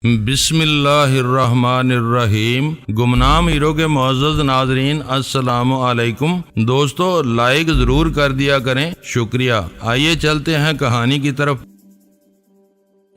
بسم اللہ الرحمن الرحیم۔ گمنام ہیرو کے معزز ناظرین السلام علیکم۔ دوستو لائک ضرور کر دیا کریں، شکریہ۔ آئیے چلتے ہیں کہانی کی طرف۔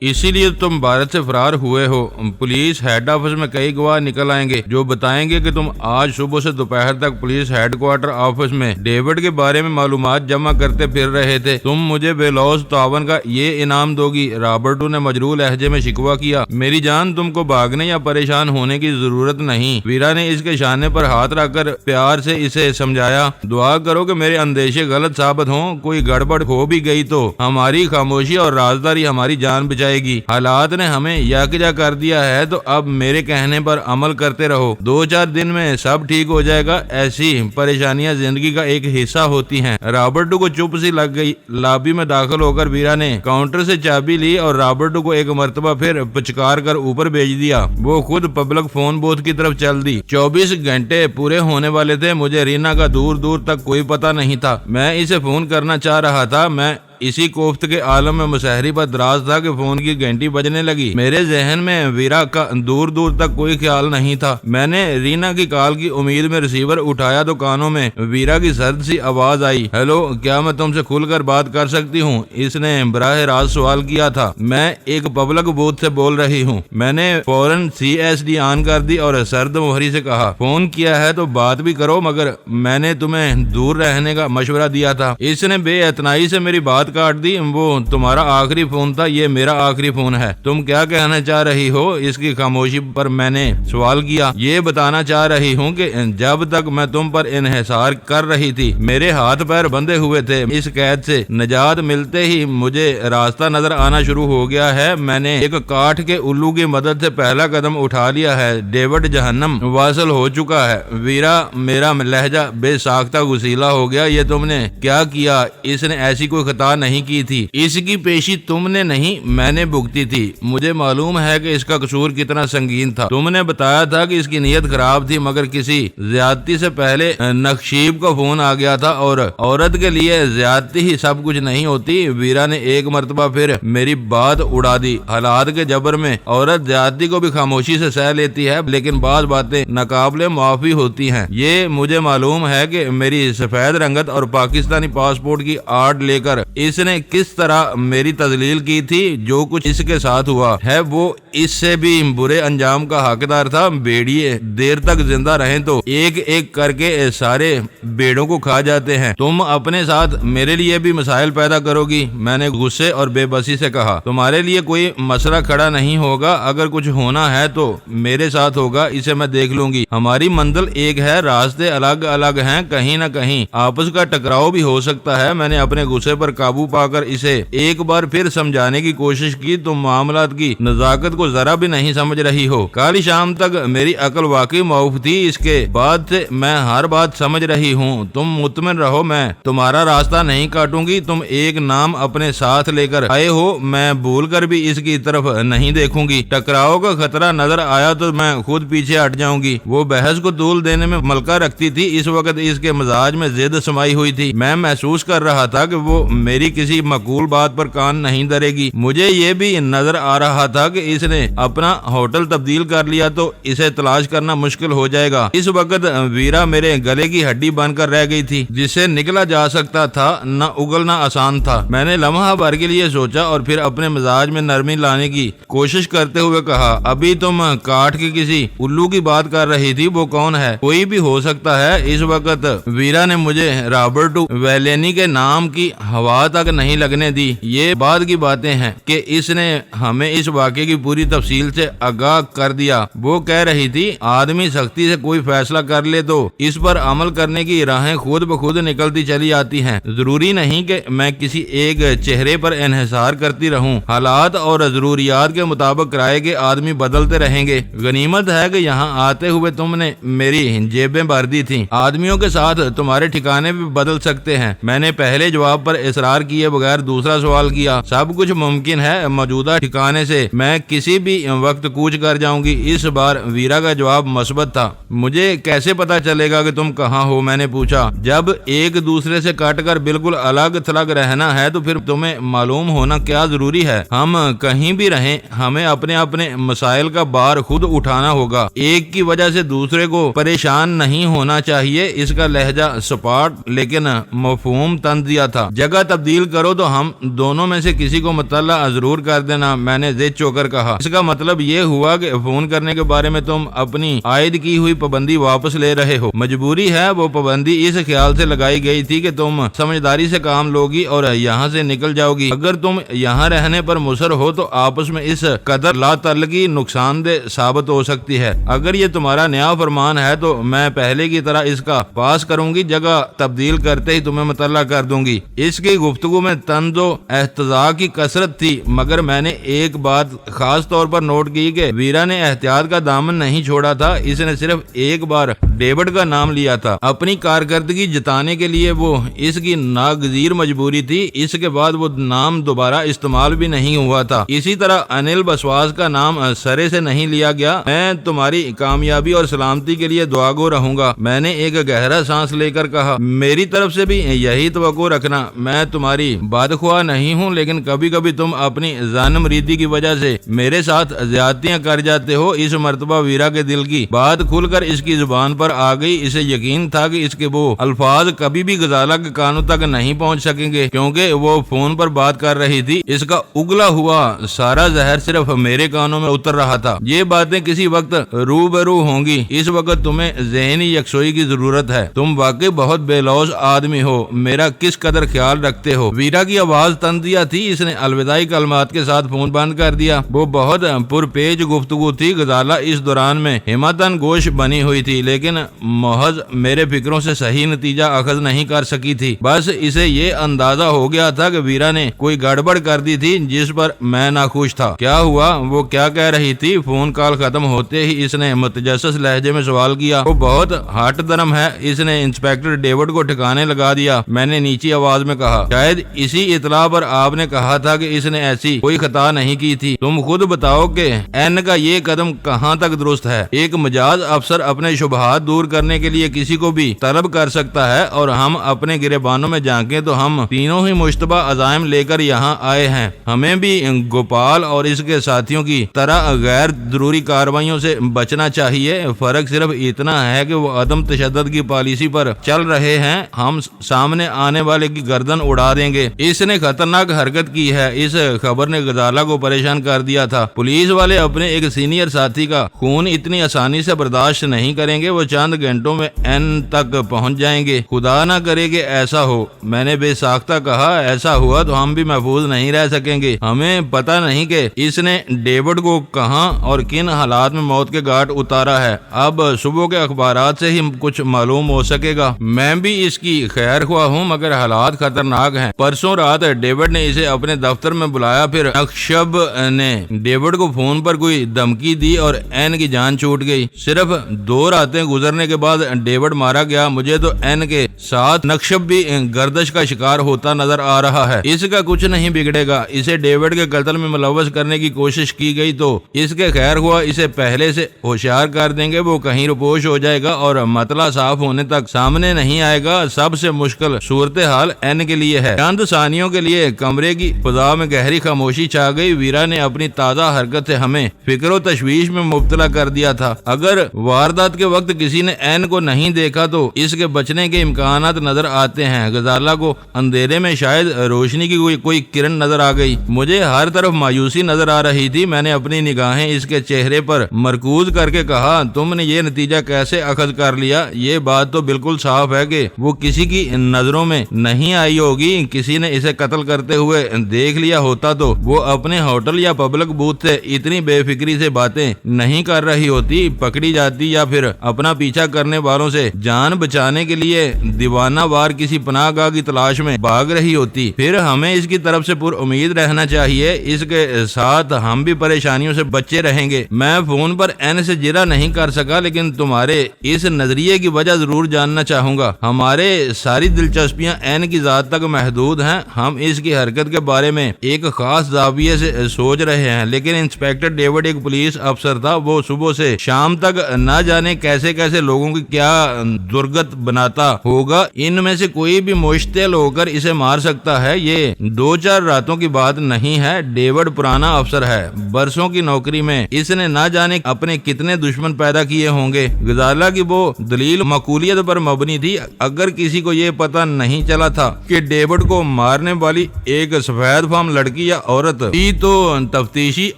اسی لیے تم بھارت سے فرار ہوئے ہو۔ پولیس ہیڈ آفس میں کئی گواہ نکل آئیں گے جو بتائیں گے کہ تم آج صبح سے دوپہر تک پولیس ہیڈ کوارٹر آفس میں ڈیوڈ کے بارے میں معلومات جمع کرتے پھر رہے تھے۔ تم مجھے بے لوث تعاون کا یہ انعام دو گی؟ رابرٹو نے مجروح لہجے میں شکوہ کیا۔ میری جان، تم کو بھاگنے یا پریشان ہونے کی ضرورت نہیں۔ ویرا نے اس کے شانے پر ہاتھ رکھ کر پیار سے اسے سمجھایا۔ دعا کرو کہ میرے اندیشے غلط ثابت ہوں۔ کوئی گڑبڑ ہو بھی گئی تو ہماری خاموشی اور رازداری ہماری جان بچائے گی۔ حالات نے ہمیں یکجا کر دیا ہے تو اب میرے کہنے پر عمل کرتے رہو۔ 2-4 دن میں سب ٹھیک ہو جائے گا۔ ایسی پریشانیاں زندگی کا ایک حصہ ہوتی ہیں۔ رابرٹو کو چپ سی لگ گئی۔ لابی میں داخل ہو کر ویرا نے کاؤنٹر سے چابی لی اور رابرٹو کو ایک مرتبہ پھر پچکار کر اوپر بھیج دیا۔ وہ خود پبلک فون بوتھ کی طرف چل دی۔ 24 گھنٹے پورے ہونے والے تھے۔ مجھے رینا کا دور دور تک کوئی پتہ نہیں تھا۔ میں اسے فون کرنا چاہ رہا تھا۔ میں اسی کوفت کے عالم میں مسحری پر دراز تھا کہ فون کی گھنٹی بجنے لگی۔ میرے ذہن میں ویرا کا دور دور تک کوئی خیال نہیں تھا۔ میں نے رینا کی کال کی امید میں ریسیور اٹھایا تو کانوں میں ویرا کی سرد سی آواز آئی۔ ہیلو، کیا میں تم سے کھل کر بات کر سکتی ہوں؟ اس نے براہ راست سوال کیا تھا۔ میں ایک پبلک بوتھ سے بول رہی ہوں۔ میں نے فوراً CSD آن کر دی اور سرد مہری سے کہا، فون کیا ہے تو بات بھی کرو، مگر میں نے تمہیں دور رہنے کا مشورہ دیا تھا۔ اس نے بے اعتنائی سے میری بات کاٹ دی۔ وہ تمہارا آخری فون تھا، یہ میرا آخری فون ہے۔ تم کیا کہنا چاہ رہی ہو؟ اس کی خاموشی پر میں نے سوال کیا۔ یہ بتانا چاہ رہی ہوں کہ جب تک میں تم پر انحصار کر رہی تھی میرے ہاتھ پیر بندھے ہوئے تھے۔ اس قید سے نجات ملتے ہی مجھے راستہ نظر آنا شروع ہو گیا ہے۔ میں نے ایک کاٹھ کے الو کی مدد سے پہلا قدم اٹھا لیا ہے۔ ڈیوڈ جہنم واصل ہو چکا ہے۔ ویرا، میرا لہجہ بے ساختہ غسیلا ہو گیا۔ یہ تم نے کیا کیا؟ اس نے ایسی کوئی خطا نہیں کی تھی۔ اس کی پیشی تم نے نہیں، میں نے بھگتی تھی۔ مجھے معلوم ہے کہ اس کا قصور کتنا سنگین تھا۔ تم نے بتایا تھا کہ اس کی نیت خراب تھی، مگر کسی زیادتی سے پہلے نقشیب کا فون آ گیا تھا، اور عورت کے لیے زیادتی ہی سب کچھ نہیں ہوتی۔ ویرا نے ایک مرتبہ پھر میری بات اڑا دی۔ حالات کے جبر میں عورت زیادتی کو بھی خاموشی سے سہ لیتی ہے، لیکن بعض باتیں ناقابل معافی ہوتی ہیں۔ یہ مجھے معلوم ہے کہ میری سفید رنگت اور پاکستانی پاسپورٹ کی آڑ لے کر اس نے کس طرح میری تذلیل کی تھی۔ جو کچھ اس کے ساتھ ہوا ہے وہ اس سے بھی برے انجام کا حقدار تھا۔ بھیڑیے دیر تک زندہ رہیں تو ایک ایک کر کے سارے بھیڑوں کو کھا جاتے ہیں۔ تم اپنے ساتھ میرے لیے بھی مسائل پیدا کرو گی، میں نے غصے اور بے بسی سے کہا۔ تمہارے لیے کوئی مسئلہ کھڑا نہیں ہوگا۔ اگر کچھ ہونا ہے تو میرے ساتھ ہوگا، اسے میں دیکھ لوں گی۔ ہماری منزل ایک ہے، راستے الگ الگ ہیں، کہیں نہ کہیں آپس کا ٹکراؤ بھی ہو سکتا ہے۔ میں نے اپنے غصے پر قابو پا کر اسے ایک بار پھر سمجھانے کی کوشش کی۔ تم معاملات کی نزاکت کو ذرا بھی نہیں سمجھ رہی ہو۔ کل شام تک میری عقل واقعی معاف تھی، اس کے بعد سے میں ہر بات سمجھ رہی ہوں۔ تم مطمئن رہو، میں تمہارا راستہ نہیں کاٹوں گی۔ تم ایک نام اپنے ساتھ لے کر آئے ہو، میں بھول کر بھی اس کی طرف نہیں دیکھوں گی۔ ٹکراؤ کا خطرہ نظر آیا تو میں خود پیچھے ہٹ جاؤں گی۔ وہ بحث کو طول دینے میں ملکہ رکھتی تھی۔ اس وقت اس کے مزاج میں ضد سمائی ہوئی تھی۔ میں محسوس کر رہا تھا کہ وہ میری کسی معقول بات پر کان نہیں دھرے گی۔ مجھے یہ بھی نظر آ رہا تھا کہ اس نے اپنا ہوٹل تبدیل کر لیا تو اسے تلاش کرنا مشکل ہو جائے گا۔ اس وقت ویرا میرے گلے کی ہڈی بن کر رہ گئی تھی، جسے نکلا جا سکتا تھا، نہ اگلنا آسان تھا۔ میں نے لمحہ بھر کے لیے سوچا اور پھر اپنے مزاج میں نرمی لانے کی کوشش کرتے ہوئے کہا، ابھی تم کاٹ کے کسی الو کی بات کر رہی تھی، وہ کون ہے؟ کوئی بھی ہو سکتا ہے۔ اس وقت ویرا نے مجھے رابرٹو ویلینی کے نام کی ہوا تک نہیں لگنے دی۔ یہ بعد کی باتیں ہیں کہ اس نے ہمیں اس واقعے کی پوری تفصیل سے آگاہ کر دیا۔ وہ کہہ رہی تھی، آدمی سختی سے کوئی فیصلہ کر لے تو اس پر عمل کرنے کی راہیں خود بخود نکلتی چلی آتی ہیں۔ ضروری نہیں کہ میں کسی ایک چہرے پر انحصار کرتی رہوں۔ حالات اور ضروریات کے مطابق کرائے کے آدمی بدلتے رہیں گے۔ غنیمت ہے کہ یہاں آتے ہوئے تم نے میری جیبیں بھر دی تھیں۔ آدمیوں کے ساتھ تمہارے ٹھکانے بھی بدل سکتے ہیں۔ میں نے پہلے جواب پر اصرار کیے بغیر دوسرا سوال کیا۔ سب کچھ ممکن ہے، موجودہ ٹھکانے سے میں کسی کسی بھی وقت کوچ کر جاؤں گی۔ اس بار ویرا کا جواب مثبت تھا۔ مجھے کیسے پتا چلے گا کہ تم کہاں ہو؟ میں نے پوچھا۔ جب ایک دوسرے سے کٹ کر بالکل الگ تھلگ رہنا ہے تو پھر تمہیں معلوم ہونا کیا ضروری ہے؟ ہم کہیں بھی رہیں، ہمیں اپنے اپنے مسائل کا بار خود اٹھانا ہوگا۔ ایک کی وجہ سے دوسرے کو پریشان نہیں ہونا چاہیے۔ اس کا لہجہ سپاٹ لیکن مفہوم تنزیہ تھا۔ جگہ تبدیل کرو تو ہم دونوں میں سے کسی کو مطلع ضرور کر دینا، میں نے ضد چوکر کہا۔ اس کا مطلب یہ ہوا کہ فون کرنے کے بارے میں تم اپنی عائد کی ہوئی پابندی واپس لے رہے ہو؟ مجبوری ہے۔ وہ پابندی اس خیال سے لگائی گئی تھی کہ تم سمجھداری سے کام لوگی اور یہاں سے نکل جاؤ گی۔ اگر تم یہاں رہنے پر مصر ہو تو آپس میں اس قدر لا تعلقی نقصان دہ ثابت ہو سکتی ہے۔ اگر یہ تمہارا نیا فرمان ہے تو میں پہلے کی طرح اس کا پاس کروں گی، جگہ تبدیل کرتے ہی تمہیں مطلع کر دوں گی۔ اس کی گفتگو میں طنز و احتجاج کی کثرت تھی، مگر میں نے ایک بات خاص طور پر نوٹ کی کہ ویرا نے احتیاط کا دامن نہیں چھوڑا تھا۔ اس نے صرف ایک بار ڈیوڈ کا نام لیا تھا۔ اپنی کارکردگی جتانے کے لیے وہ اس کی ناگزیر مجبوری تھی۔ اس کے بعد وہ نام دوبارہ استعمال بھی نہیں ہوا تھا۔ اسی طرح انل بسواس کا نام سرے سے نہیں لیا گیا۔ میں تمہاری کامیابی اور سلامتی کے لیے دعا گو رہوں گا، میں نے ایک گہرا سانس لے کر کہا۔ میری طرف سے بھی یہی توقع رکھنا۔ میں تمہاری بدخواہ نہیں ہوں، لیکن کبھی کبھی تم اپنی ظالم ریتی کی وجہ سے میرے ساتھ زیادتیاں کر جاتے ہو۔ اس مرتبہ ویرا کے دل کی بات کھل کر اس کی زبان پر آ گئی۔ اسے یقین تھا کہ اس کے وہ الفاظ کبھی بھی غزالہ کے کانوں تک نہیں پہنچ سکیں گے، کیونکہ وہ فون پر بات کر رہی تھی۔ اس کا اگلا ہوا سارا زہر صرف میرے کانوں میں اتر رہا تھا۔ یہ باتیں کسی وقت روبرو ہوں گی۔ اس وقت تمہیں ذہنی یکسوئی کی ضرورت ہے۔ تم واقعی بہت بے لوث آدمی ہو، میرا کس قدر خیال رکھتے ہو۔ ویرا کی آواز تنزیہ تھی۔ اس نے الوداعی کلمات کے ساتھ فون بند کر دیا۔ وہ بہت پرپیچ گفتگو تھی۔ غزالہ اس دوران میں ہمتن گوش بنی ہوئی تھی، لیکن محض میرے فکروں سے صحیح نتیجہ اخذ نہیں کر سکی تھی۔ بس اسے یہ اندازہ ہو گیا تھا کہ ویرا نے کوئی گڑبڑ کر دی تھی جس پر میں ناخوش تھا۔ کیا ہوا؟ وہ کیا کہہ رہی تھی؟ فون کال ختم ہوتے ہی اس نے متجسس لہجے میں سوال کیا۔ وہ بہت ہٹ درم ہے۔ اس نے انسپیکٹر ڈیوڈ کو ٹھکانے لگا دیا، میں نے نیچی آواز میں کہا۔ شاید اسی اطلاع پر آپ نے کہا تھا کہ اس نے ایسی کوئی خطا نہیں کی تھی۔ تم خود بتاؤ کہ این کا یہ قدم کہاں تک درست ہے؟ ایک مجاز افسر اپنے شبہات دور کرنے کے لیے کسی کو بھی طلب کر سکتا ہے، اور ہم اپنے گریبانوں میں جھانکیں تو ہم تینوں ہی مشتبہ عزائم لے کر یہاں آئے ہیں۔ ہمیں بھی گوپال اور اس کے ساتھیوں کی طرح غیر ضروری کارروائیوں سے بچنا چاہیے۔ فرق صرف اتنا ہے کہ وہ عدم تشدد کی پالیسی پر چل رہے ہیں، ہم سامنے آنے والے کی گردن اڑا دیں گے۔ اس نے خطرناک حرکت کی ہے۔ اس خبر نے غزالہ کو پریشان کر دیا تھا۔ پولیس والے اپنے ایک سینئر ساتھی کا خون اتنی آسانی سے برداشت نہیں کریں گے۔ وہ چند گھنٹوں میں این تک پہنچ جائیں گے۔ خدا نہ کرے کہ ایسا ہو، میں نے بے ساختہ کہا۔ ایسا ہوا تو ہم بھی محفوظ نہیں رہ سکیں گے۔ ہمیں پتہ نہیں کہ اس نے ڈیوڈ کو کہاں اور کن حالات میں موت کے گھاٹ اتارا ہے۔ اب صبح کے اخبارات سے ہی کچھ معلوم ہو سکے گا۔ میں بھی اس کی خیر خواہ ہوں، مگر حالات خطرناک ہیں۔ پرسوں رات ڈیوڈ نے اسے اپنے دفتر میں بلایا، پھر نقشب نے ڈیوڈ کو فون پر کوئی دھمکی دی اور این کی جان چھوٹ گئی۔ صرف 2 راتیں گزرنے کے بعد ڈیوڈ مارا گیا۔ مجھے تو این کے ساتھ نقشب بھی گردش کا شکار ہوتا نظر آ رہا ہے۔ اس کا کچھ نہیں بگڑے گا۔ اسے ڈیوڈ کے قتل میں ملوث کرنے کی کوشش کی گئی تو اس کے خیر ہوا اسے پہلے سے ہوشیار کر دیں گے۔ وہ کہیں روپوش ہو جائے گا اور مطلع صاف ہونے تک سامنے نہیں آئے گا۔ سب سے مشکل صورتحال این کے لیے ہے۔ چند ثانیوں کے لیے کمرے کی فضا میں گہری خاموشی چھا گئی۔ ویرا نے اپنی تازہ حرکت سے ہمیں فکر و تشویش میں مبتلا کر دیا تھا۔ اگر واردات کے وقت کسی نے این کو نہیں دیکھا تو اس کے بچنے کے امکانات نظر آتے ہیں۔ غزالہ کو اندھیرے میں شاید روشنی کی کوئی کرن نظر آ گئی۔ مجھے ہر طرف مایوسی نظر آ رہی تھی۔ میں نے اپنی نگاہیں اس کے چہرے پر مرکوز کر کے کہا، تم نے یہ نتیجہ کیسے اخذ کر لیا؟ یہ بات تو بالکل صاف ہے کہ وہ کسی کی نظروں میں نہیں آئی ہوگی۔ کسی نے اسے قتل کرتے ہوئے دیکھ لیا ہوتا تو وہ اپنے ہوٹل یا پبلک بوتھ سے اتنی بے فکری سے باتیں نہیں کر رہی ہوتی، پکڑی جاتی یا پھر اپنا پیچھا کرنے والوں سے جان بچانے کے لیے دیوانہ وار کسی پناہ گاہ کی تلاش میں بھاگ رہی ہوتی۔ پھر ہمیں اس کی طرف سے پر امید رہنا چاہیے۔ اس کے ساتھ ہم بھی پریشانیوں سے بچے رہیں گے۔ میں فون پر این سے جرا نہیں کر سکا، لیکن تمہارے اس نظریے کی وجہ ضرور جاننا چاہوں گا۔ ہمارے ساری دلچسپیاں این کی ذات تک محدود ہیں۔ ہم اس کی حرکت کے بارے میں ایک خاص زاویے سے سوچ رہے ہیں، لیکن انسپیکٹر ڈیوڈ ایک پولیس افسر تھا. وہ صبح سے شام تک نہ جانے کیسے کیسے لوگوں کی کیا درگت بناتا ہوگا. ان میں سے کوئی بھی مشتعل ہو کر اسے مار سکتا ہے. یہ 2-4 راتوں کی بات نہیں ہے. ڈیوڈ پرانا افسر ہے. برسوں کی نوکری میں اس نے نہ جانے اپنے کتنے دشمن پیدا کیے ہوں گے. غزالہ کی وہ دلیل معقولیت پر مبنی تھی. اگر کسی کو یہ پتہ نہیں چلا تھا کہ ڈیوڈ کو مارنے والی ایک سفید فام لڑکی یا عورت تھی تو تفتیشی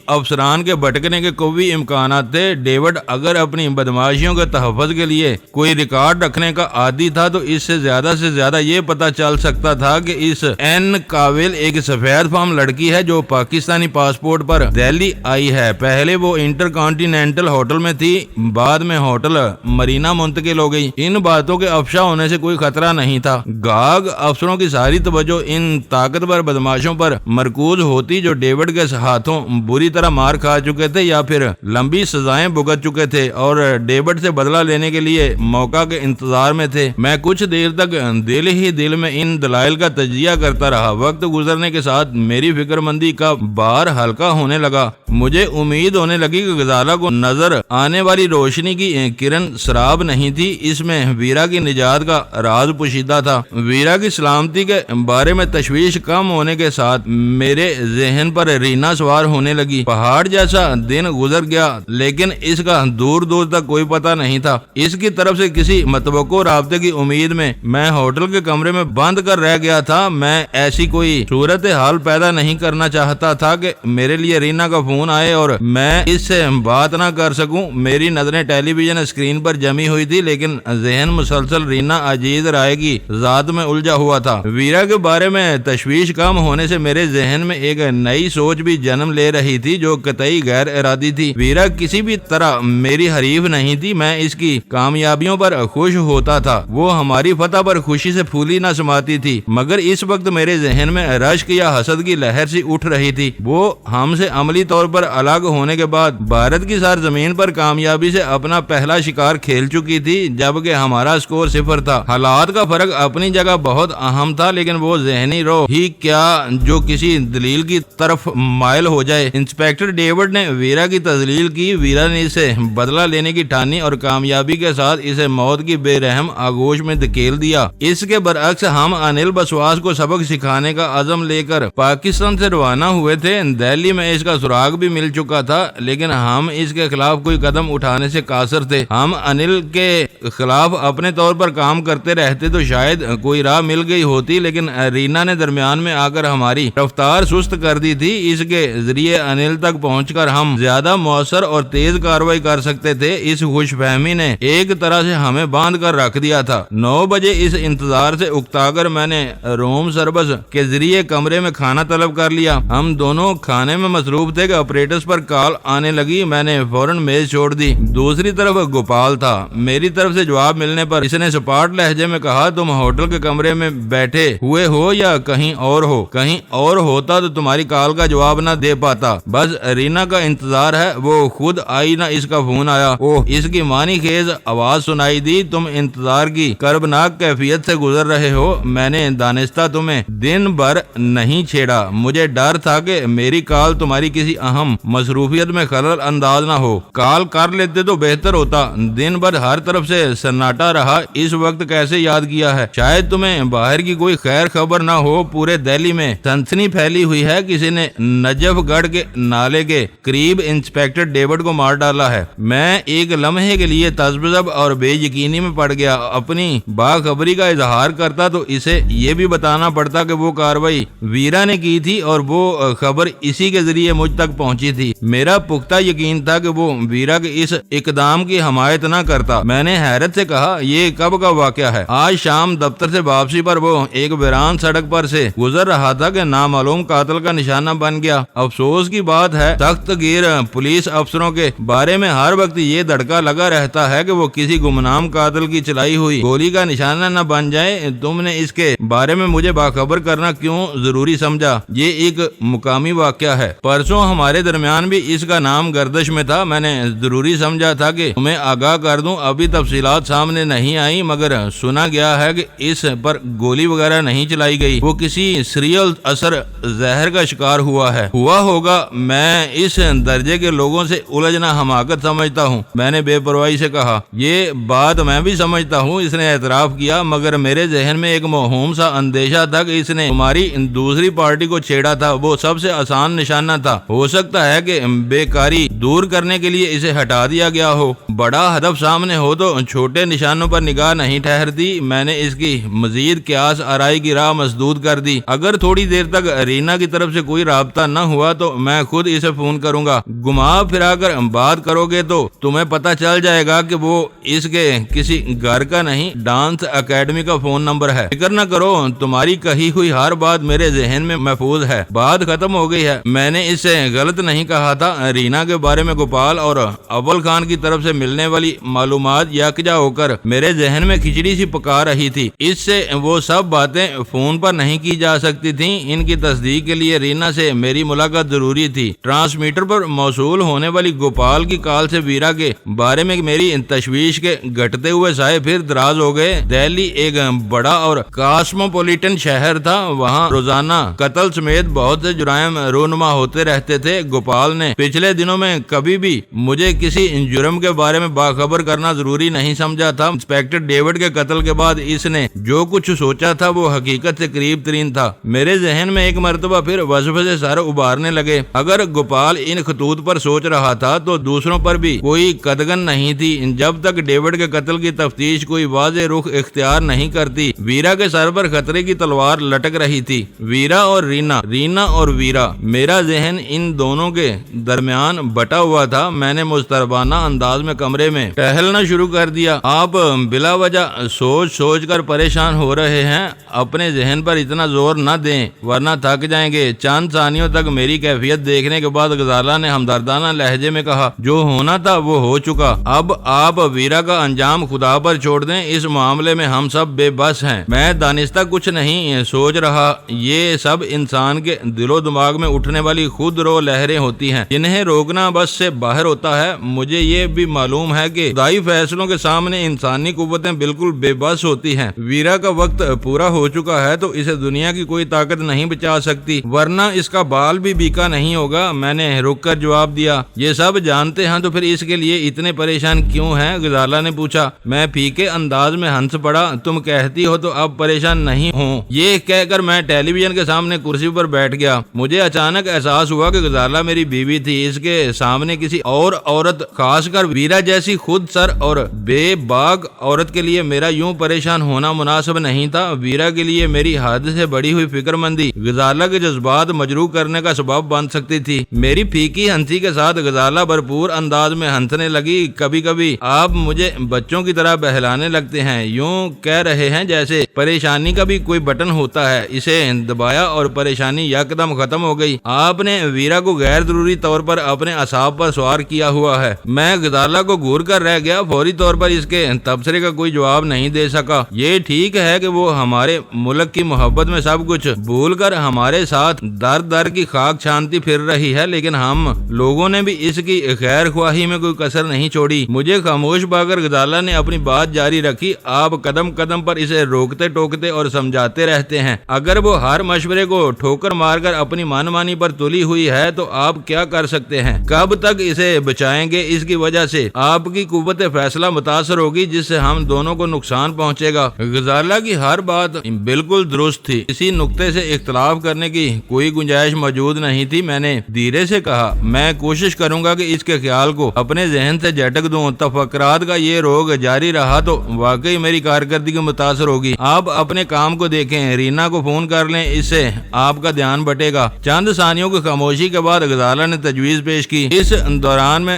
افسران کے بھٹکنے کے قوی امکانات تھے. ڈیوڈ اگر اپنی بدماشیوں کے تحفظ کے لیے کوئی ریکارڈ رکھنے کا عادی تھا تو اس سے زیادہ یہ پتہ چل سکتا تھا کہ اس این کاول ایک سفید فام لڑکی ہے جو پاکستانی پاسپورٹ پر دہلی آئی ہے. پہلے وہ انٹر کانٹیننٹل ہوٹل میں تھی, بعد میں ہوٹل مرینا منتقل ہو گئی. ان باتوں کے افشا ہونے سے کوئی خطرہ نہیں تھا. گاگ افسروں کی ساری توجہ ان طاقتور بدماشوں پر مرکوز ہوتی جو ڈیوڈ کے ہاتھوں بری طرح مار کھا چکے تھے یا پھر لمبی سزائیں بھگت چکے تھے اور ڈیوڈ سے بدلہ لینے کے لیے موقع کے انتظار میں تھے. میں کچھ دیر تک دل ہی دل میں ان دلائل کا تجزیہ کرتا رہا. وقت گزرنے کے ساتھ میری فکر مندی کا بار ہلکا ہونے لگا. مجھے امید ہونے لگی کہ غزالہ کو نظر آنے والی روشنی کی کرن سراب نہیں تھی. اس میں ویرا کی نجات کا راز پوشیدہ تھا. ویرا کی سلامتی کے بارے میں تشویش کم ہونے کے ساتھ میرے ذہن پر رینا سوار ہونے لگی. پہاڑ جیسا دن گزر گیا لیکن اس کا دور دور تک کوئی پتہ نہیں تھا. اس کی طرف سے کسی متوقع رابطے کی امید میں ہوٹل کے کمرے میں بند کر رہ گیا تھا. میں ایسی کوئی صورتحال پیدا نہیں کرنا چاہتا تھا کہ میرے لیے رینا کا فون آئے اور میں اس سے بات نہ کر سکوں. میری نظریں ٹیلی ویژن اسکرین پر جمی ہوئی تھی لیکن ذہن مسلسل رینا عزیز رائے کی ذات میں الجھا ہوا تھا. ویرا کے بارے میں تشویش کم ہونے سے میرے ذہن میں ایک نئی سوچ بھی جنم لے رہی تھی جو قطعی غیر ارادی تھی. ویرا کسی بھی طرح میری حریف نہیں تھی. میں اس کی کامیابیوں پر خوش ہوتا تھا. وہ ہماری فتح پر خوشی سے پھولی نہ سماتی تھی مگر اس وقت میرے ذہن میں رشک یا حسد کی لہر سی اٹھ رہی تھی. وہ ہم سے عملی طور پر الگ ہونے کے بعد بھارت کی سرزمین پر کامیابی سے اپنا پہلا شکار کھیل چکی تھی جبکہ ہمارا سکور 0 تھا. حالات کا فرق اپنی جگہ بہت اہم تھا لیکن وہ ذہنی رو ہی کیا جو کسی دلیل کی طرف مائل ہو جائے. انسپیکٹر ڈیوڈ نے ویرا کی تذلیل کی. ویرا نے اسے بدلہ لینے کی ٹھانی اور کامیابی کے ساتھ اسے موت کی بے رحم آغوش میں دھکیل دیا. اس کے برعکس ہم انل بسواس کو سبق سکھانے کا عزم لے کر پاکستان سے روانہ ہوئے تھے. دہلی میں اس کا سراغ بھی مل چکا تھا لیکن ہم اس کے خلاف کوئی قدم اٹھانے سے قاصر تھے. ہم انل کے خلاف اپنے طور پر کام کرتے رہتے تو شاید کوئی راہ مل گئی ہوتی لیکن رینا نے درمیان میں آ کر ہماری رفتار سست کر دی تھی. اس کے ذریعے انل تک پہنچ کر ہم زیادہ مؤثر اور تیز کارروائی کر سکتے تھے. اس خوش فہمی نے ایک طرح سے ہمیں باندھ کر رکھ دیا تھا. 9 بجے اس انتظار سے اکتا کر میں نے روم سروس کے ذریعے کمرے میں کھانا طلب کر لیا. ہم دونوں کھانے میں مصروف تھے کہ آپریٹرز پر کال آنے لگی. میں نے فوراً میز چھوڑ دی. دوسری طرف گوپال تھا. میری طرف سے جواب ملنے پر اس نے سپاٹ لہجے میں کہا, تم ہوٹل کے کمرے میں بیٹھے ہوئے ہو یا کہیں اور ہو؟ کہیں اور ہوتا تو تمہاری کال کا جواب نہ دے پاتا. بس رینا کا انتظار ہے. وہ خود آئی نہ اس کا فون آیا. اوہ, اس کی معنی خیز آواز سنائی دی. تم انتظار کی کربناک کیفیت سے گزر رہے ہو. میں نے دانستہ تمہیں دن بھر نہیں چھیڑا. مجھے ڈر تھا کہ میری کال تمہاری کسی اہم مصروفیت میں خلل انداز نہ ہو. کال کر لیتے تو بہتر ہوتا. دن بھر ہر طرف سے سناٹا رہا. اس وقت کیسے یاد کیا ہے؟ شاید تمہیں باہر کی کوئی خیر خبر نہ ہو. پورے دہلی میں سنسنی پھیلی ہوئی ہے. کسی نے نجف گڑھ کے نالے کے قریب انسپیکٹر ڈیوڈ کو مار ڈالا ہے. میں ایک لمحے کے لیے تذبذب اور بے یقینی میں پڑ گیا. اپنی باخبری کا اظہار کرتا تو اسے یہ بھی بتانا پڑتا کہ وہ کاروائی ویرا نے کی تھی اور وہ خبر اسی کے ذریعے مجھ تک پہنچی تھی. میرا پختہ یقین تھا کہ وہ ویرا کے اس اقدام کی حمایت نہ کرتا. میں نے حیرت سے کہا, یہ کب کا واقعہ ہے؟ آج شام دفتر سے واپسی پر وہ ایک ویران سڑک پر سے گزر رہا تھا کہ نامعلوم قاتل کا نشانہ بن گیا. افسوس کی بات ہے سخت گیر پولیس افسروں کے بارے میں ہر وقت یہ دھڑکا لگا رہتا ہے کہ وہ کسی گمنام قاتل کی چلائی ہوئی گولی کا نشانہ نہ بن جائے. تم نے اس کے بارے میں مجھے باخبر کرنا کیوں ضروری سمجھا؟ یہ ایک مقامی واقعہ ہے. پرسوں ہمارے درمیان بھی اس کا نام گردش میں تھا. میں نے ضروری سمجھا تھا کہ تمہیں آگاہ کر دوں. ابھی تفصیلات سامنے نہیں آئی مگر سنا گیا ہے کہ اس پر گولی وغیرہ نہیں چلائی گئی. وہ کسی سیریل اثر زہر کا شکار ہوا ہوگا. میں اس درجے کے لوگوں سے الجھنا حماقت سمجھتا ہوں۔ میں نے بے پرواہی سے کہا، یہ بات میں بھی سمجھتا ہوں۔ اس نے اعتراف کیا، مگر میرے ذہن میں ایک موہوم سا اندیشہ تھا کہ اس نے تمہاری دوسری پارٹی کو چھیڑا تھا۔ وہ سب سے آسان نشانہ تھا، ہو سکتا ہے کہ بیکاری دور کرنے کے لیے اسے ہٹا دیا گیا ہو۔ بڑا ہدف سامنے ہو تو چھوٹے نشانوں پر نگاہ نہیں ٹھہرتی۔ میں نے اس کی مزید قیاس آرائی کی راہ مسدود کر دی۔ اگر تھوڑی دیر تک رینا کی طرف سے کوئی رابطہ نہ ہوا تو میں خود اسے فون کروں گا۔ گھما پھرا کر بات کرو گے تو تمہیں پتہ چل جائے گا کہ وہ اس کے کسی گھر کا نہیں، ڈانس اکیڈمی کا فون نمبر ہے۔ فکر نہ کرو، تمہاری کہی ہوئی ہر بات میرے ذہن میں محفوظ ہے۔ بات ختم ہو گئی ہے۔ میں نے اس سے غلط نہیں کہا تھا۔ رینا کے بارے میں گوپال اور اول خان کی طرف سے ملنے والی معلومات یکجا ہو کر میرے ذہن میں کھچڑی سی پکا رہی تھی۔ اس سے وہ سب باتیں فون پر نہیں کی جا سکتی تھیں۔ ان کی تصدیق کے لیے رینا سے میری ملاقات ضروری تھی۔ ٹرانسمیٹر پر موصول ہونے والی گوپال کی کال سے ویرا کے بارے میں میری تشویش کے گھٹتے ہوئے سائے پھر دراز ہو گئے۔ دہلی ایک بڑا اور کاسموپولیٹن شہر تھا۔ وہاں روزانہ قتل سمیت بہت سے جرائم رونما ہوتے رہتے تھے۔ گوپال نے پچھلے دنوں میں کبھی بھی مجھے کسی جرم کے بارے میں باخبر کرنا ضروری نہیں سمجھا تھا۔ انسپیکٹر ڈیوڈ کے قتل کے بعد اس نے جو کچھ سوچا تھا وہ حقیقت سے قریب ترین تھا۔ میرے ذہن میں ایک مرتبہ پھر وسوسے سر ابھارنے لگے۔ اگر گوپال ان خطوط پر سوچ رہا تھا تو دوسروں پر بھی کوئی قدغن نہیں تھی۔ جب تک ڈیوڈ کے قتل کی تفتیش کوئی واضح رخ اختیار نہیں کرتی، ویرا کے سر پر خطرے کی تلوار لٹک رہی تھی۔ ویرا اور رینا اور ویرا، میرا ذہن ان دونوں کے درمیان بٹا ہوا تھا۔ میں نے مضطربانہ انداز میں کمرے میں ٹہلنا شروع کر دیا۔ آپ بلا وجہ سوچ کر پریشان ہو رہے ہیں۔ اپنے ذہن پر اتنا زور نہ دیں ورنہ تھک جائیں گے۔ چند ثانیوں تک میری کیفیت دیکھنے کے بعد غزالہ نے ہمدردانہ لہجے میں کہا، جو ہونا تھا وہ ہو چکا۔ اب آپ ویرا کا انجام خدا پر چھوڑ دیں۔ اس معاملے میں ہم سب بے بس ہیں۔ میں دانستہ کچھ نہیں سوچ رہا۔ یہ سب انسان کے دل و دماغ میں اٹھنے والی خود رو لہریں ہوتی ہیں جنہیں روکنا بس سے باہر ہوتا ہے۔ مجھے یہ بھی معلوم ہے کہ خدائی فیصلوں کے سامنے انسانی قوتیں بالکل بے بس ہوتی ہیں۔ ویرا کا وقت پورا ہو چکا ہے تو اسے دنیا کی کوئی طاقت نہیں بچا سکتی، ورنہ اس کا بال بھی بیکا نہیں ہوگا۔ میں نے رک کر جواب دیا، یہ سب جانتے ہیں تو پھر اس کے لیے اتنے پریشان کیوں ہیں؟ غزالہ نے پوچھا۔ میں پھیکے انداز میں ہنس پڑا۔ تم کہتی ہو تو اب پریشان نہیں ہوں۔ یہ کہہ کر میں ٹیلی ویژن کے سامنے کرسی پر بیٹھ گیا۔ مجھے اچانک احساس ہوا کہ غزالہ میری بیوی تھی۔ اس کے سامنے کسی اور عورت، خاص کر ویرا جیسی خود سر اور بے باک عورت کے لیے میرا یوں پریشان ہونا مناسب نہیں تھا۔ ویرا کے لیے میری حد سے بڑی ہوئی فکر مندی غزالہ کے جذبات مجروح کرنے کا سبب بن سکتی تھی۔ میری پھیکی ہنسی کے ساتھ غزالہ بھرپور انداز میں ہنسنے لگی۔ کبھی کبھی آپ مجھے بچوں کی طرح بہلانے لگتے ہیں، یوں کہہ رہے ہیں جیسے پریشانی کا بھی کوئی بٹن ہوتا ہے۔ اسے دبایا اور پریشانی یکدم ختم ہو گئی۔ آپ نے ویرا کو غیر ضروری طور پر اپنے اعصاب پر سوار کیا ہوا ہے۔ میں غزالہ کو گھور کر رہ گیا۔ فوری طور پر اس کے تبصرے کا کوئی جواب نہیں دے سکا۔ یہ ٹھیک ہے کہ وہ ہمارے ملک کی محبت میں سب کچھ بھول کر ہمارے ساتھ در کی خاک چھانتی پھر رہی ہے، لیکن ہم لوگوں نے بھی اس کی خیر خواہی میں کوئی کسر نہیں چھوڑی۔ مجھے خاموش پا کر غزالہ نے اپنی بات جاری رکھی۔ آپ قدم قدم پر اسے روکتے ٹوکتے اور سمجھاتے رہتے ہیں۔ اگر وہ ہر مشورے کو ٹھوکر مار کر اپنی من مانی پر تلی ہوئی ہے تو آپ کیا کر سکتے ہیں؟ کب تک اسے بچائیں گے؟ اس کی وجہ سے آپ کی قوت فیصلہ متاثر ہوگی، جس سے ہم دونوں کو نقصان پہنچے گا۔ غزالہ کی ہر بات بالکل درست تھی۔ کسی نقطے سے اختلاف کرنے کی کوئی گنجائش موجود نہیں تھی۔ میں نے دھیرے سے کہا، میں کوشش کروں گا کہ اس کے خیال کو اپنے ذہن سے جھٹک دوں۔ تفکرات کا یہ روگ جاری رہا تو واقعی میری کارکردگی متاثر ہوگی۔ آپ اپنے کام کو دیکھیں، رینا کو فون کر لیں، اس سے آپ کا دھیان بٹے گا۔ چند ثانیوں کی خاموشی کے بعد غزالہ نے تجویز پیش کی۔ اس دوران میں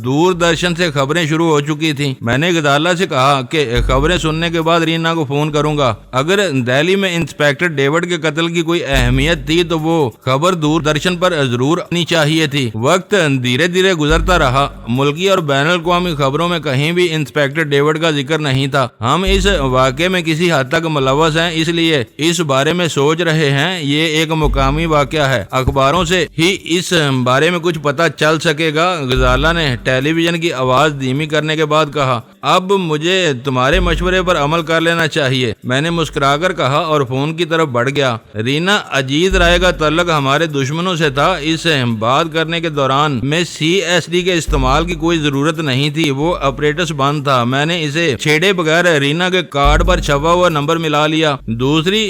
دوردرشن سے خبریں شروع ہو چکی تھیں۔ میں نے غزالہ سے کہا کہ خبریں سننے کے بعد رینا کو فون کروں گا۔ اگر دہلی میں انسپیکٹر ڈیوڈ کے قتل کی کوئی اہمیت تھی تو وہ خبر دوردرشن پر ضرور آنی چاہیے تھی۔ وقت دھیرے دھیرے گزرتا رہا۔ ملکی اور بین الاقوامی خبروں میں کہیں بھی انسپیکٹر ڈیوڈ کا ذکر نہیں تھا۔ ہم اس واقعے میں کسی حد تک ملوث ہیں، اس لیے اس بارے میں سوچ رہے ہیں۔ یہ ایک مقامی واقعہ ہے، اخباروں سے ہی اس بارے میں کچھ پتہ چل سکے گا۔ غزالہ نے ٹیلی ویژن کی آواز دھیمی کرنے کے بعد کہا، اب مجھے تمہارے مشورے پر عمل کر لینا چاہیے، میں نے مسکرا کر کہا اور فون کی طرف بڑھ گیا۔ رینا اجیت رائے کا تعلق ہمارے دشمنوں سے تھا۔ اس سے بات کرنے کے دوران میں CSD کے استعمال کی کوئی ضرورت نہیں تھی، وہ آپریٹرز بند تھا۔ میں نے اسے چھیڑے بغیر رینا کے کارڈ پر چھپا ہوا نمبر ملا لیا۔ دوسری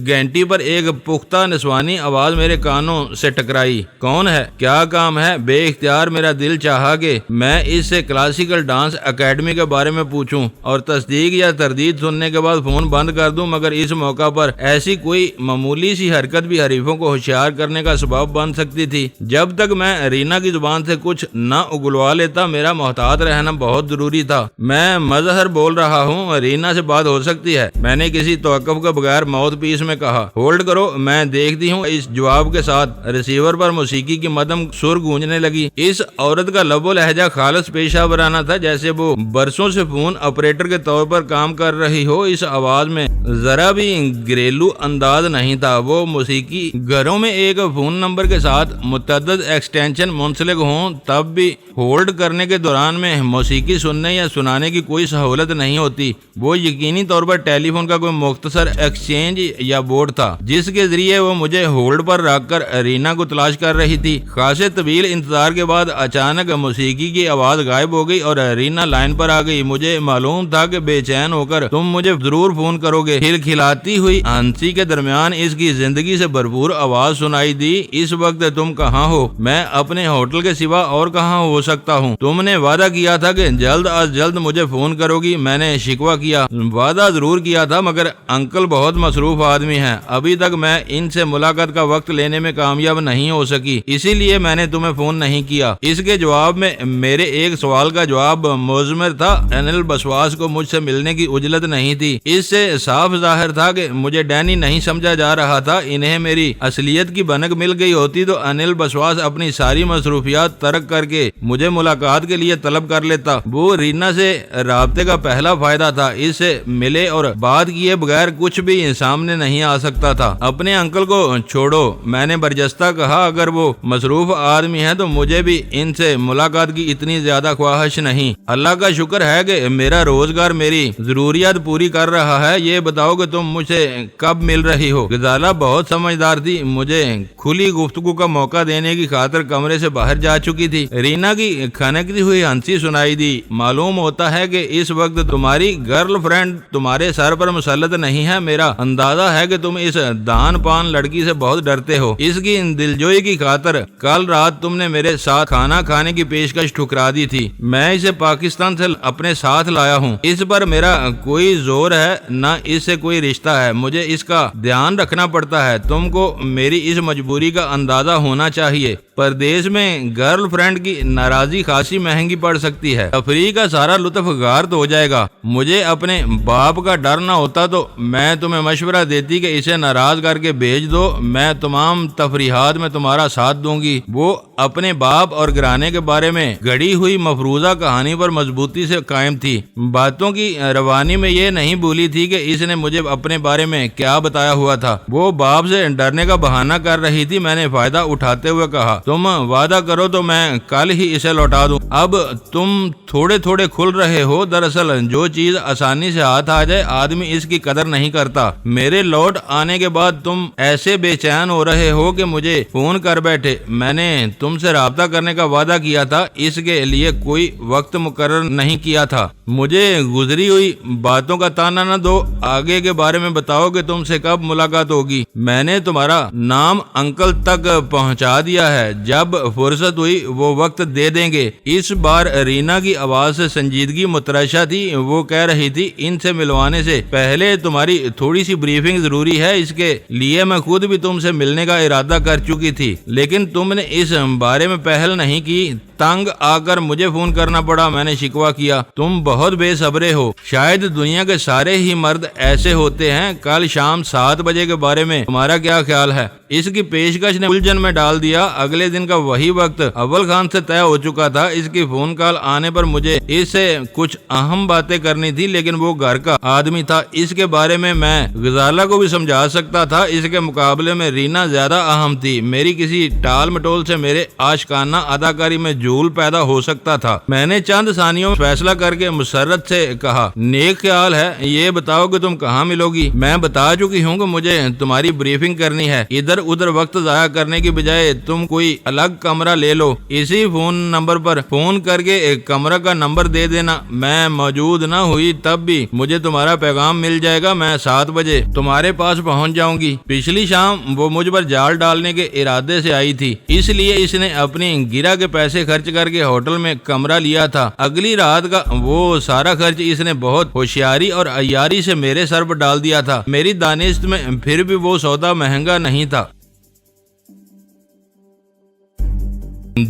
گھنٹی پر ایک پختہ نسوانی آواز میرے کانوں سے ٹکرائی۔ کون ہے؟ کیا کام ہے؟ بے اختیار میرا دل چاہا کہ میں اس سے کلاسیکل ڈانس اکیڈمی کے بارے میں پوچھوں اور تصدیق یا تردید سننے کے بعد فون بند کر دوں، مگر اس موقع پر ایسی کوئی معمولی سی حرکت بھی حریفوں کو ہوشیار کرنے کا سبب بن سکتی تھی۔ جب تک میں رینا کی زبان سے کچھ نہ اگلوا لیتا، میرا محتاط رہنا بہت ضروری تھا۔ میں مظہر بول رہا ہوں، رینا سے بات ہو سکتی ہے، میں نے کسی توقف کے بغیر ماؤتھ پیس میں کہا۔ ہولڈ کرو، میں دیکھتی ہوں۔ اس جواب کے ساتھ ریسیور پر موسیقی کی مدھم سر گونجنے لگی۔ اس عورت کا لب و لہجہ خالص پیشہ ورانہ تھا، جیسے وہ برسوں سے فون آپریٹر کے طور پر کام کر رہی ہو۔ اس آواز میں ذرا بھی گھریلو انداز نہیں تھا۔ وہ موسیقی گھروں میں ایک فون نمبر کے ساتھ متعدد ایکسٹینشن منسلک ہوں، تب بھی ہولڈ کرنے کے دوران میں موسیقی سننے یا سنانے کی کوئی سہولت نہیں ہوتی۔ وہ یقینی طور پر ٹیلی فون کا کوئی مختصر ایکسچینج یا بورڈ تھا، جس کے ذریعے وہ مجھے ہولڈ پر رکھ کر رینا کو تلاش کر رہی تھی۔ خاصے طویل انتظار کے بعد اچانک موسیقی کی آواز غائب ہو گئی اور رینا لائن پر آ گئی۔ مجھے معلوم تھا کہ بے چین ہو کر تم مجھے ضرور فون کرو گے۔ کھلکھلاتی ہوئی ہنسی کے درمیان اس کی زندگی سے بھرپور آواز سنائی دی۔ اس وقت تم کہاں ہو؟ میں اپنے ہوٹل کے سوا اور کہاں ہو سکتا ہوں؟ تم نے وعدہ کیا تھا کہ جلد از جلد مجھے فون کرو گی، میں نے شکوہ کیا۔ وعدہ ضرور کیا تھا، مگر انکل بہت مصروف آدمی ہیں، ابھی تک میں ان سے ملاقات کا وقت لینے میں کامیاب نہیں ہو سکی، اسی لیے میں نے تمہیں فون نہیں کیا۔ اس کے جواب میں میرے ایک سوال کا جواب مضمر تھا۔ انل بسواس کو مجھ سے ملنے کی عجلت نہیں تھی۔ اس سے صاف ظاہر تھا کہ مجھے ڈینی نہیں سمجھا جا رہا تھا۔ انہیں میری اصلیت کی بھنک مل گئی ہوتی تو انل بسواس اپنی ساری مصروفیات ترک کر کے مجھے ملاقات کے لیے طلب کر لیتا۔ وہ رینا سے رابطے کا پہلا فائدہ تھا۔ اس سے ملے اور بات کیے بغیر کچھ بھی سامنے نہیں آ سکتا تھا۔ اپنے انکل کو چھوڑو، میں نے برجستہ کہا، اگر وہ مصروف آدمی ہے تو مجھے بھی ان سے ملاقات کی اتنی زیادہ خواہش نہیں۔ اللہ کا شکر ہے کہ میرا روزگار میری ضروریات پوری کر رہا ہے۔ یہ بتاؤ کہ تم مجھ سے کب مل رہی ہو؟ غزالہ بہت سمجھدار تھی، مجھے کھلی گفتگو کا موقع دینے کی خاطر کمرے سے باہر جا چکی تھی۔ رینا کی کھنکتی ہوئی ہنسی سنائی دی۔ معلوم ہوتا ہے کہ اس وقت تمہاری گرل فرینڈ تمہارے سر پر مسلط نہیں ہے۔ میرا اندازہ ہے کہ تم اس دان پان لڑکی سے بہت ڈرتے ہو۔ اس کی دلجوئی کی خاطر کل رات تم نے میرے ساتھ کھانا کھانے کی پیشکش ٹھکرا دی تھی۔ میں اسے پاکستان سے اپنے ساتھ لایا ہوں۔ اس پر میرا کوئی زور ہے نہ اس سے کوئی رشتہ ہے، مجھے اس کا دھیان رکھنا پڑتا ہے۔ تم کو میری اس مجبوری کا اندازہ ہونا چاہیے۔ پردیش میں گرل فرینڈ کی ناراضی خاصی مہنگی پڑ سکتی ہے۔ تفریح کا سارا لطف غارت ہو جائے گا۔ مجھے اپنے باپ کا ڈر نہ ہوتا تو میں تمہیں مشورہ دیتی کہ اسے ناراض کر کے بھیج دو، میں تمام تفریحات میں تمہارا ساتھ دوں گی۔ وہ اپنے باپ اور گھرانے کے بارے میں گڑھی ہوئی مفروضہ کہانی پر مضبوطی سے قائم تھی۔ باتوں کی روانی میں یہ نہیں بھولی تھی کہ اس نے مجھے اپنے بارے میں کیا بتایا ہوا تھا۔ وہ باپ سے ڈرنے کا بہانہ کر رہی تھی۔ میں نے فائدہ اٹھاتے ہوئے کہا، تم وعدہ کرو تو میں کل ہی اسے لوٹا دوں۔ اب تم تھوڑے تھوڑے کھل رہے ہو۔ دراصل جو چیز آسانی سے ہاتھ آ جائے آدمی اس کی قدر نہیں کرتا۔ میرے لوٹ آنے کے بعد تم ایسے بے چین ہو رہے ہو کہ مجھے فون کر بیٹھے۔ میں نے تم سے رابطہ کرنے کا وعدہ کیا تھا، اس کے لیے کوئی وقت مقرر نہیں کیا تھا۔ مجھے گزری ہوئی باتوں کا تانا نہ دو، آگے کے بارے میں بتاؤ کہ تم سے کب ملاقات ہوگی۔ میں نے تمہارا نام انکل تک پہنچا دیا ہے، جب فرصت ہوئی وہ وقت دے دیں گے۔ اس بار رینا کی آواز سے سنجیدگی متراشا تھی۔ وہ کہہ رہی تھی، ان سے ملوانے سے پہلے تمہاری تھوڑی سی بریفنگ ضروری ہے، اس کے لیے میں خود بھی تم سے ملنے کا ارادہ کر چکی تھی، لیکن تم نے اس بارے میں پہل نہیں کی۔ تنگ آ کر مجھے فون کرنا پڑا، میں نے شکوہ کیا۔ تم بہت بے صبرے ہو، شاید دنیا کے سارے ہی مرد ایسے ہوتے ہیں۔ کل شام 7 بجے کے بارے میں تمہارا کیا خیال ہے؟ اس کی پیشکش نے الجھن میں ڈال دیا۔ اگلے دن کا وہی وقت اول خان سے طے ہو چکا تھا۔ اس کی فون کال آنے پر مجھے اس سے کچھ اہم باتیں کرنی تھی، لیکن وہ گھر کا آدمی تھا، اس کے بارے میں غزالہ کو بھی سمجھا سکتا تھا۔ اس کے مقابلے میں رینا زیادہ اہم تھی۔ میری کسی ٹال مٹول سے میرے عاشقانہ اداکاری میں فضول پیدا ہو سکتا تھا۔ میں نے چند ثانیوں میں فیصلہ کر کے مسرت سے کہا، نیک خیال ہے، یہ بتاؤ کہ تم کہاں ملو گی؟ میں بتا چکی ہوں کہ مجھے تمہاری بریفنگ کرنی ہے، ادھر ادھر وقت ضائع کرنے کی بجائے تم کوئی الگ کمرہ لے لو، اسی فون نمبر پر فون کر کے ایک کمرہ کا نمبر دے دینا، میں موجود نہ ہوئی تب بھی مجھے تمہارا پیغام مل جائے گا، میں 7 بجے تمہارے پاس پہنچ جاؤں گی۔ پچھلی شام وہ مجھ پر جال ڈالنے کے ارادے سے آئی تھی، اس لیے اس نے اپنی گرہ کے پیسے خرچ کر کے ہوٹل میں کمرہ لیا تھا۔ اگلی رات کا وہ سارا خرچ اس نے بہت ہوشیاری اور عیاری سے میرے سر پر ڈال دیا تھا۔ میری دانست میں پھر بھی وہ سودا مہنگا نہیں تھا۔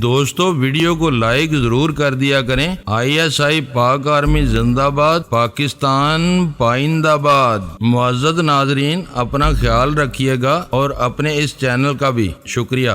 دوستو ویڈیو کو لائک ضرور کر دیا کریں۔ ISI پاک آرمی زندہ باد، پاکستان پائندہ باد۔ معزز ناظرین، اپنا خیال رکھیے گا اور اپنے اس چینل کا بھی شکریہ۔